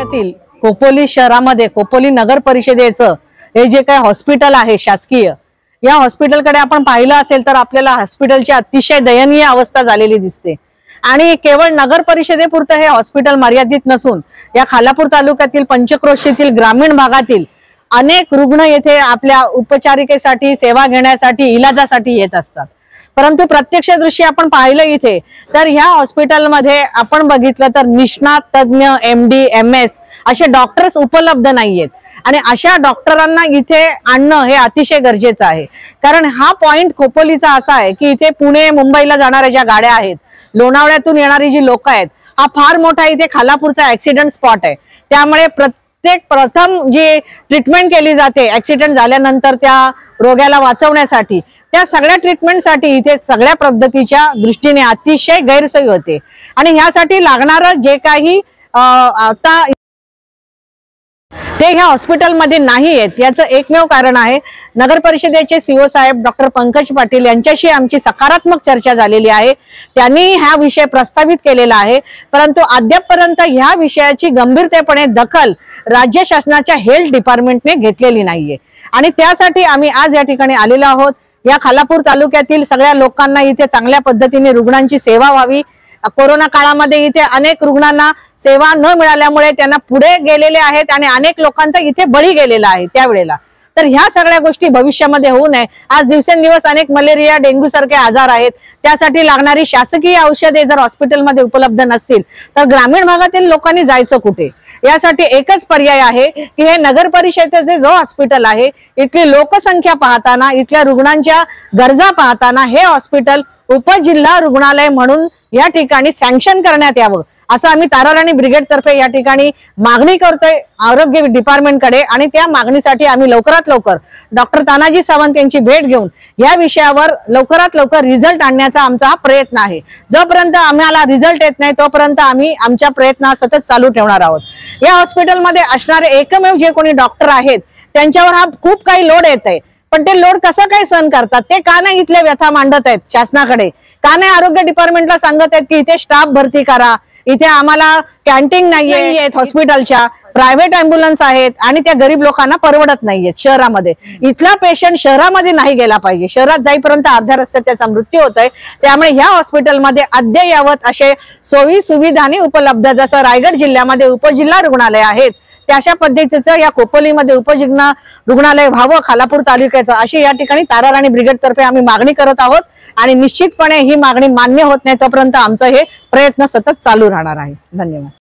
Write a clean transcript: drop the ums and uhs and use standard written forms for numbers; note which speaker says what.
Speaker 1: तालुक्यातील खोपोली शहरामध्ये खोपोली नगर परिषदेचं हे जे काही हॉस्पिटल आहे शासकीय, या हॉस्पिटलकडे आपण पाहिलं असेल तर आपल्याला हॉस्पिटलची अतिशय दयनीय अवस्था झालेली दिसते। आणि केवळ नगर परिषदेपुरतं हे हॉस्पिटल मर्यादित नसून या खालापूर तालुक्यातील पंचक्रोशीतील ग्रामीण भागातील अनेक रुग्ण येथे आपल्या उपचारिकेसाठी, सेवा घेण्यासाठी, इलाजासाठी येत असतात। परंतु प्रत्यक्ष दृष्टी आपण पाहिलं इथे तर ह्या हॉस्पिटलमध्ये आपण बघितलं तर निष्णात तज्ञ MD MS असे डॉक्टर्स उपलब्ध नाहीयेत आणि अशा डॉक्टरांना इथे आणणं हे अतिशय गरजेचं आहे। कारण हा पॉइंट खोपोलीचा असा आहे की इथे पुणे मुंबईला जाणाऱ्या ज्या गाड्या आहेत, लोणावळ्यातून येणारी जी लोक आहेत, हा फार मोठा इथे खालापूरचा ऍक्सिडेंट स्पॉट आहे। त्यामुळे प्रथम जी ट्रीटमेंट केली जाते ऍक्सिडेंट झाल्यानंतर त्या रोग्याला वाचवण्यासाठी, त्या सगळ्या ट्रीटमेंटसाठी इथे सगळ्या पद्धतीच्या दृष्टीने अतिशय गैरसोय होते। आणि ह्यासाठी लागणारं जे काही आता ते ह्या हॉस्पिटलमध्ये नाही आहेत, याचं एकमेव कारण आहे नगर परिषदेचे CO साहेब डॉक्टर पंकज पाटील यांच्याशी आमची सकारात्मक चर्चा झालेली आहे। त्यांनी हा विषय प्रस्तावित केलेला आहे, परंतु अद्यापपर्यंत ह्या विषयाची गंभीरतेपणे दखल राज्य शासनाच्या हेल्थ डिपार्टमेंटने घेतलेली नाहीये। आणि त्यासाठी आम्ही आज या ठिकाणी आलेलो आहोत। या खालापूर तालुक्यातील सगळ्या लोकांना इथे चांगल्या पद्धतीने रुग्णांची सेवा व्हावी। कोरोना काळामध्ये इथे अनेक रुग्णांना सेवा न मिळाल्यामुळे त्यांना पुढे गेलेले आहेत आणि अनेक लोकांचा इथे बळी गेलेला आहे त्यावेळेला। तर ह्या सगळ्या गोष्टी भविष्यामध्ये होऊ नये, आज दिवसेंदिवस अनेक मलेरिया, डेंग्यू सारखे आजार आहेत, त्यासाठी लागणारी शासकीय औषधे जर हॉस्पिटलमध्ये उपलब्ध नसतील तर ग्रामीण भागातील लोकांनी जायचं कुठे? यासाठी एकच पर्याय आहे की हे नगर परिषदेचे जो हॉस्पिटल आहे, इथली लोकसंख्या पाहताना, इथल्या रुग्णांच्या गरजा पाहताना हे हॉस्पिटल उपजिल्हा रुग्णालय म्हणून या ठिकाणी सँक्शन करण्यात यावं, असं आम्ही ताराराणी ब्रिगेड तर्फे या ठिकाणी मागणी करतोय आरोग्य डिपार्टमेंटकडे। आणि त्या मागणीसाठी आम्ही लवकरात लवकर डॉक्टर तानाजी सावंत यांची भेट घेऊन या विषयावर लवकरात लवकर रिझल्ट आणण्याचा आमचा हा प्रयत्न आहे। जोपर्यंत आम्हाला रिझल्ट येत नाही तोपर्यंत आम्ही आमच्या प्रयत्न सतत चालू ठेवणार आहोत। या हॉस्पिटलमध्ये असणारे एकमेव जे कोणी डॉक्टर आहेत त्यांच्यावर हा खूप काही लोड येत आहे, पण ते लोड कसं काय सहन करतात? ते का नाही इथल्या व्यथा मांडत आहेत शासनाकडे? का नाही आरोग्य डिपार्टमेंटला सांगत आहेत की इथे स्टाफ भरती करा, इथे आम्हाला कॅन्टीन नाहीये, हॉस्पिटलच्या प्रायव्हेट अँब्युलन्स आहेत आणि त्या गरीब लोकांना परवडत नाहीयेत शहरामध्ये। इथला पेशंट शहरामध्ये नाही गेला पाहिजे, शहरात जाईपर्यंत अर्ध्या रस्त्यात त्याचा मृत्यू होतोय। त्यामुळे ह्या हॉस्पिटलमध्ये अद्ययावत असे सोयी सुविधांनी उपलब्ध, जसं रायगड जिल्ह्यामध्ये उपजिल्हा रुग्णालय आहेत त्याच्या पद्धतीचं या खोपोलीमध्ये उपजिल्हा रुग्णालय व्हावं खालापूर तालुक्याचं, अशी या ठिकाणी ताराराणी ब्रिगेड तर्फे आम्ही मागणी करत आहोत। आणि निश्चितपणे ही मागणी मान्य होत नाही तोपर्यंत आमचं हे प्रयत्न सतत चालू राहणार आहे। धन्यवाद।